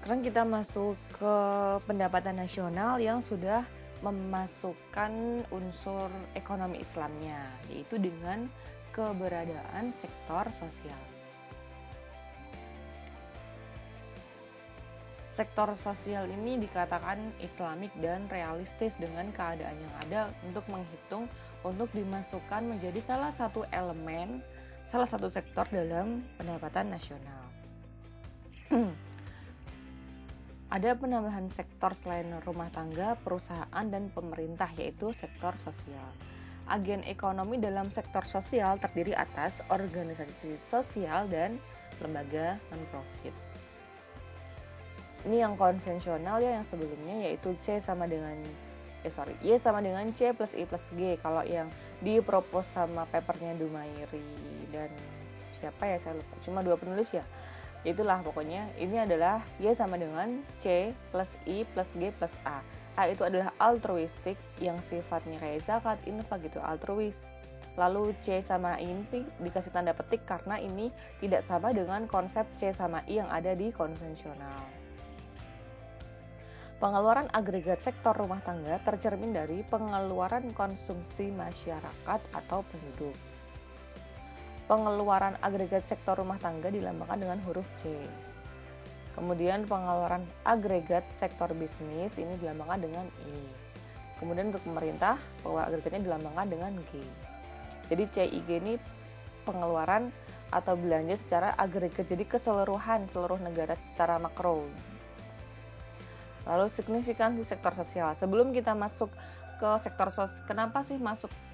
Sekarang kita masuk ke pendapatan nasional yang sudah memasukkan unsur ekonomi Islamnya, yaitu dengan keberadaan sektor sosial. Sektor sosial ini dikatakan islamik dan realistis dengan keadaan yang ada untuk menghitung untuk dimasukkan menjadi salah satu elemen, salah satu sektor dalam pendapatan nasional. Ada penambahan sektor selain rumah tangga, perusahaan, dan pemerintah, yaitu sektor sosial. Agen ekonomi dalam sektor sosial terdiri atas organisasi sosial dan lembaga non-profit. Ini yang konvensional ya, yang sebelumnya yaitu Y sama dengan C plus I plus G. Kalau yang dipropos sama papernya Dumairi dan siapa ya, saya lupa, cuma 2 penulis ya. Itulah pokoknya ini adalah Y sama dengan C plus I plus G plus A. A itu adalah altruistik yang sifatnya kayak zakat, infak gitu, altruis. Lalu C sama I ini dikasih tanda petik karena ini tidak sama dengan konsep C sama I yang ada di konvensional. Pengeluaran agregat sektor rumah tangga tercermin dari pengeluaran konsumsi masyarakat atau penduduk. Pengeluaran agregat sektor rumah tangga dilambangkan dengan huruf C. Kemudian pengeluaran agregat sektor bisnis ini dilambangkan dengan I. Kemudian untuk pemerintah, pengeluaran agregatnya dilambangkan dengan G. Jadi CIG ini pengeluaran atau belanja secara agregat, jadi keseluruhan seluruh negara secara makro. Lalu signifikansi sektor sosial. Sebelum kita masuk ke sektor sosial, kenapa sih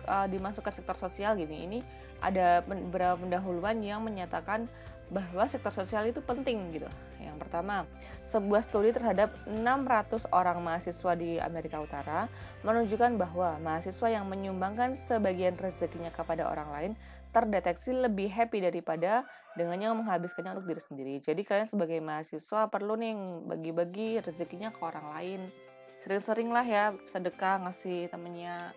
dimasukkan sektor sosial gini? Ini ada beberapa pendahuluan yang menyatakan bahwa sektor sosial itu penting gitu. Yang pertama, sebuah studi terhadap 600 orang mahasiswa di Amerika Utara menunjukkan bahwa mahasiswa yang menyumbangkan sebagian rezekinya kepada orang lain terdeteksi lebih happy daripada dengan yang menghabiskannya untuk diri sendiri. Jadi kalian sebagai mahasiswa perlu nih bagi-bagi rezekinya ke orang lain. Sering-sering lah ya sedekah, ngasih temennya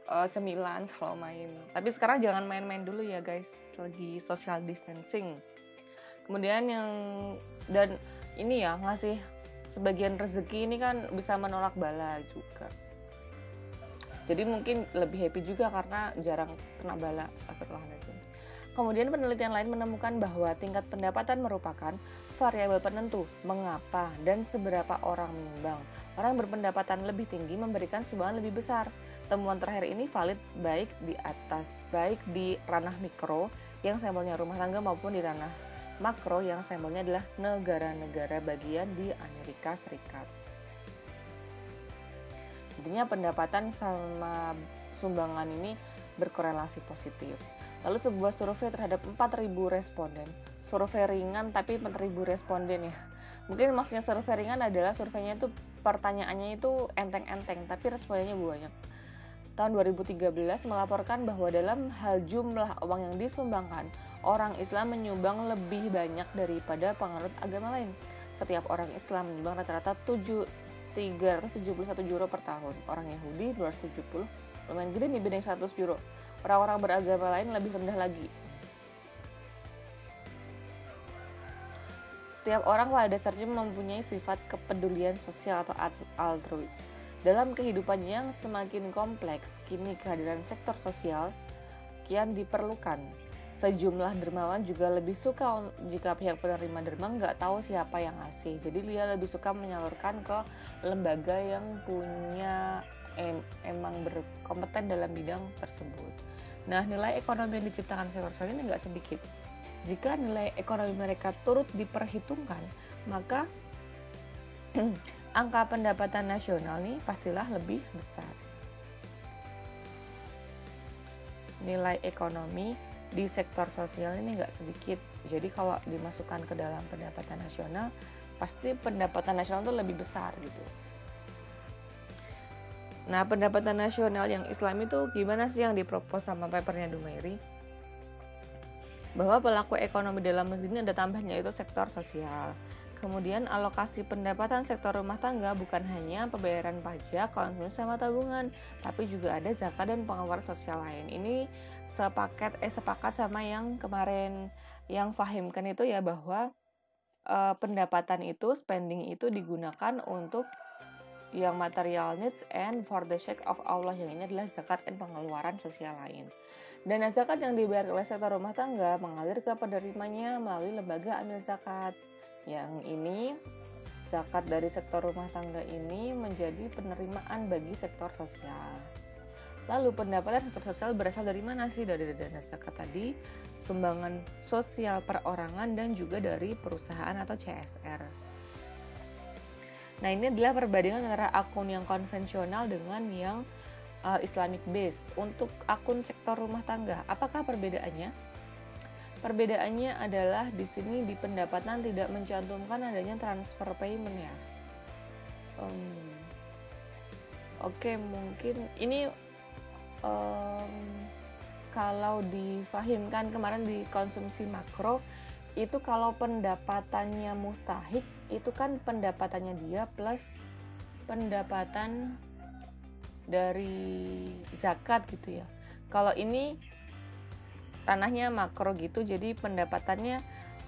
cemilan kalau main. Tapi sekarang jangan main-main dulu ya guys, lagi social distancing. Kemudian dan ini ya, ngasih sebagian rezeki ini kan bisa menolak bala juga. Jadi mungkin lebih happy juga karena jarang kena bala. Astagfirullahaladzim. Kemudian penelitian lain menemukan bahwa tingkat pendapatan merupakan variabel penentu mengapa dan seberapa orang menyumbang. Orang berpendapatan lebih tinggi memberikan sumbangan lebih besar. Temuan terakhir ini valid baik di ranah mikro yang sampelnya rumah tangga maupun di ranah makro yang sampelnya adalah negara-negara bagian di Amerika Serikat. Intinya pendapatan sama sumbangan ini berkorelasi positif. Lalu sebuah survei terhadap 4.000 responden. Survei ringan tapi 4.000 responden ya. Mungkin maksudnya survei ringan adalah surveinya itu pertanyaannya itu enteng-enteng tapi responnya banyak. Tahun 2013 melaporkan bahwa dalam hal jumlah uang yang disumbangkan, orang Islam menyumbang lebih banyak daripada penganut agama lain. Setiap orang Islam menyumbang rata-rata 371 euro per tahun. Orang Yahudi 270, lumayan gede nih, beda 100 euro. Orang-orang beragama lain lebih rendah lagi. Setiap orang pada dasarnya mempunyai sifat kepedulian sosial atau altruis. Dalam kehidupan yang semakin kompleks, kini kehadiran sektor sosial kian diperlukan. Sejumlah dermawan juga lebih suka jika pihak penerima derma nggak tahu siapa yang ngasih. Jadi dia lebih suka menyalurkan ke lembaga yang punya emang berkompeten dalam bidang tersebut. Nah, nilai ekonomi yang diciptakan sektor sosial ini nggak sedikit. Jika nilai ekonomi mereka turut diperhitungkan, maka angka pendapatan nasional nih pastilah lebih besar. Nilai ekonomi di sektor sosial ini nggak sedikit. Jadi kalau dimasukkan ke dalam pendapatan nasional, pasti pendapatan nasional itu lebih besar gitu. Nah, pendapatan nasional yang Islam itu gimana sih yang dipropos sama papernya Dumairi? Bahwa pelaku ekonomi dalam negeri ini ada tambahnya, itu sektor sosial. Kemudian alokasi pendapatan sektor rumah tangga bukan hanya pembayaran pajak, konsumsi sama tabungan, tapi juga ada zakat dan pengeluaran sosial lain. Ini sepakat sama yang kemarin yang fahimkan itu ya, bahwa pendapatan itu, spending itu digunakan untuk yang material needs and for the sake of Allah, yang ini adalah zakat dan pengeluaran sosial lain. Dana zakat yang dibayar oleh sektor rumah tangga mengalir ke penerimanya melalui lembaga amil zakat. Yang ini, zakat dari sektor rumah tangga ini menjadi penerimaan bagi sektor sosial. Lalu pendapatan sektor sosial berasal dari mana sih? Dari dana zakat tadi, sumbangan sosial perorangan, dan juga dari perusahaan atau CSR. Nah, ini adalah perbandingan antara akun yang konvensional dengan yang Islamic base. Untuk akun sektor rumah tangga, apakah perbedaannya? Perbedaannya adalah di sini di pendapatan tidak mencantumkan adanya transfer payment ya. Oke, mungkin ini kalau difahimkan kemarin di konsumsi makro, itu kalau pendapatannya mustahik, itu kan pendapatannya dia plus pendapatan dari zakat gitu ya. Kalau ini ranahnya makro gitu, jadi pendapatannya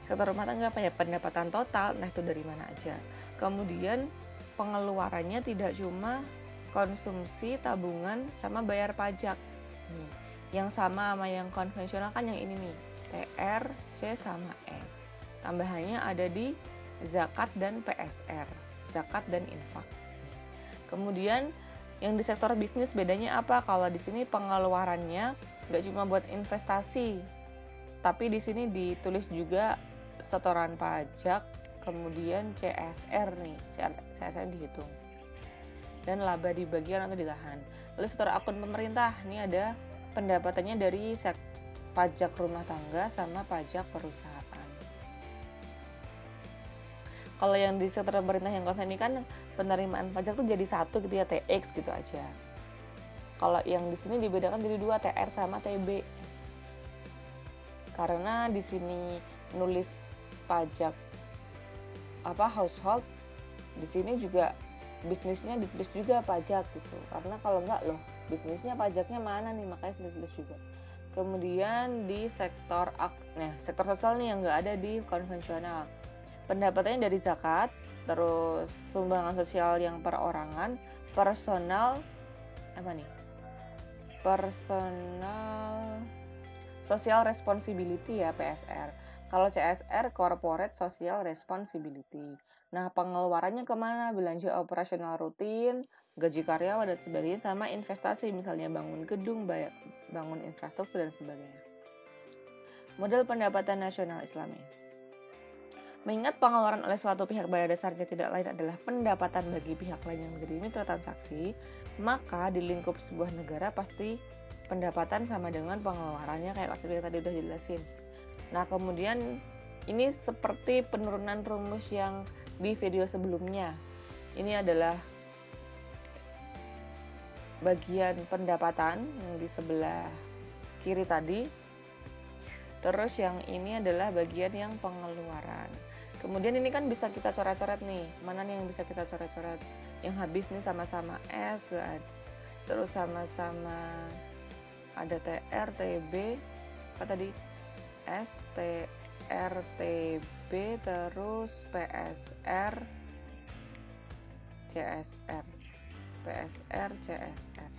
sektor rumah tangga apa ya, pendapatan total, nah itu dari mana aja. Kemudian pengeluarannya tidak cuma konsumsi, tabungan, sama bayar pajak. Yang sama yang konvensional kan yang ini nih, TR, C sama S. Tambahannya ada di zakat dan PSR, zakat dan infak. Kemudian yang di sektor bisnis bedanya apa? Kalau di sini pengeluarannya nggak cuma buat investasi, tapi di sini ditulis juga setoran pajak, kemudian CSR nih, CSR dihitung, dan laba dibagikan atau ditahan. Lalu sektor akun pemerintah, ini ada pendapatannya dari pajak rumah tangga sama pajak perusahaan. Kalau yang di sektor pemerintah yang konsen ini kan penerimaan pajak tuh jadi satu gitu ya, TX gitu aja. Kalau yang di sini dibedakan jadi dua, TR sama TB. Karena di sini nulis pajak household, di sini juga bisnisnya ditulis juga pajak gitu. Karena kalau enggak loh, bisnisnya pajaknya mana nih, makanya ditulis juga. Kemudian di sektor sektor sosial nih yang enggak ada di konvensional. Pendapatannya dari zakat, terus sumbangan sosial yang perorangan, personal social responsibility ya, PSR. Kalau CSR, corporate social responsibility. Nah, pengeluarannya kemana? Belanja operasional rutin, gaji karyawan dan sebagainya, sama investasi, misalnya bangun gedung, bangun infrastruktur dan sebagainya. Model pendapatan nasional Islami. Mengingat pengeluaran oleh suatu pihak pada dasarnya tidak lain adalah pendapatan bagi pihak lain yang menjadi mitra transaksi, maka di lingkup sebuah negara pasti pendapatan sama dengan pengeluarannya, kayak yang tadi udah jelasin. Nah, kemudian ini seperti penurunan rumus yang di video sebelumnya. Ini adalah bagian pendapatan yang di sebelah kiri tadi. Terus yang ini adalah bagian yang pengeluaran. Kemudian ini kan bisa kita coret-coret nih. Mana nih yang bisa kita coret-coret? Yang habis nih sama-sama S, terus sama-sama ada TR, TB, apa tadi? S, TR, TB, terus PSR, CSR, PSR, CSR.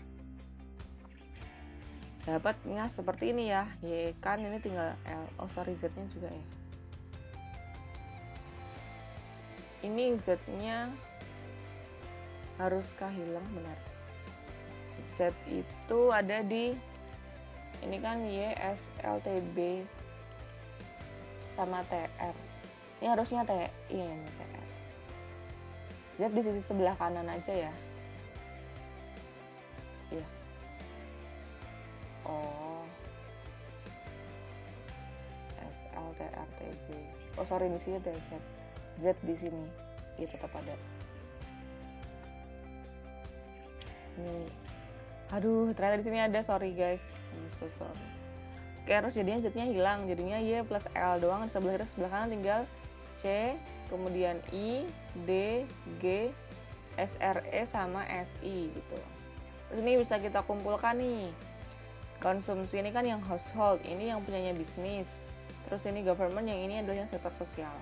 Dapatnya seperti ini ya. Y kan ini tinggal L. Z-nya juga ya. Ini Z-nya haruskah hilang? Benar. Z itu ada di ini kan Y, S, L, TB sama TR. Ini harusnya ini TR. Z di sisi sebelah kanan aja ya. Iya. Oh. S, L, TR, TB. Oh sorry, di sini ada Z. Z di sini, ya tetap ada. Nih, aduh, ternyata di sini ada, sorry guys, I'm so sorry. Oke, harus jadinya Z-nya hilang, jadinya Y plus L doang, sebelah kanan tinggal C, kemudian I, D, G, SRE sama SI gitu. Terus ini bisa kita kumpulkan nih. Konsumsi ini kan yang household, ini yang punyanya bisnis. Terus ini government, yang ini adalah yang sektor sosial.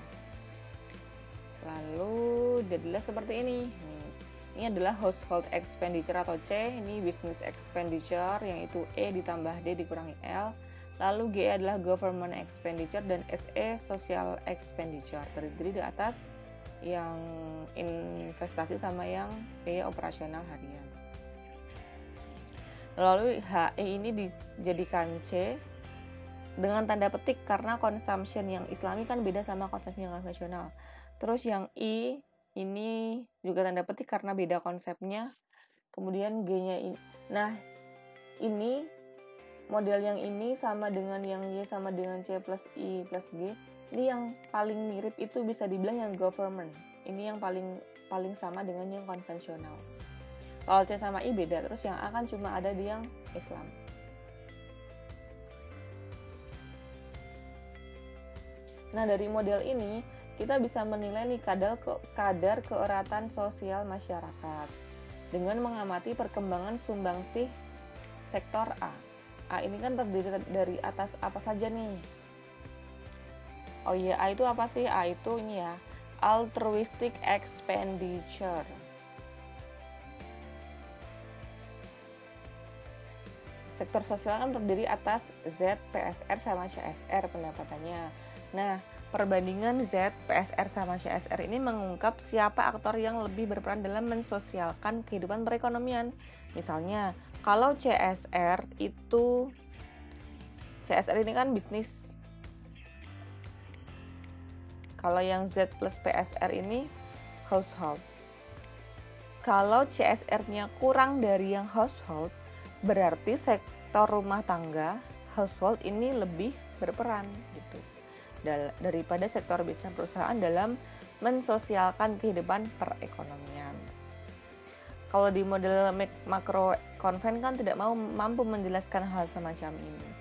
Lalu jadilah seperti ini. Ini adalah household expenditure atau C, ini business expenditure, yaitu E ditambah D dikurangi L. Lalu G adalah government expenditure dan SE social expenditure. Terdiri di atas yang investasi sama yang B operasional harian. Lalu HE ini dijadikan C dengan tanda petik karena consumption yang islami kan beda sama consumption yang konvensional. Terus yang I ini juga tanda petik karena beda konsepnya. Kemudian G-nya ini. Nah, ini model yang ini sama dengan yang Y sama dengan C plus I plus G. Ini yang paling mirip itu bisa dibilang yang government. Ini yang paling sama dengan yang konvensional. Kalau C sama I beda, terus yang A kan cuma ada di yang Islam. Nah, dari model ini kita bisa menilai nih kadar keeratan sosial masyarakat dengan mengamati perkembangan sumbangsih sektor A. A ini kan terdiri dari atas apa saja nih? Oh iya, A itu apa sih? A itu ini ya, altruistic expenditure. Sektor sosial kan terdiri atas Z, PSR, sama CSR pendapatannya. Nah, perbandingan Z, PSR, sama CSR ini mengungkap siapa aktor yang lebih berperan dalam mensosialkan kehidupan perekonomian. Misalnya, kalau CSR ini kan bisnis. Kalau yang Z plus PSR ini household. Kalau CSR-nya kurang dari yang household, berarti sektor rumah tangga, household ini lebih berperan gitu. Daripada sektor bisnis perusahaan dalam mensosialkan kehidupan perekonomian. Kalau di model makro konven kan tidak mampu menjelaskan hal semacam ini.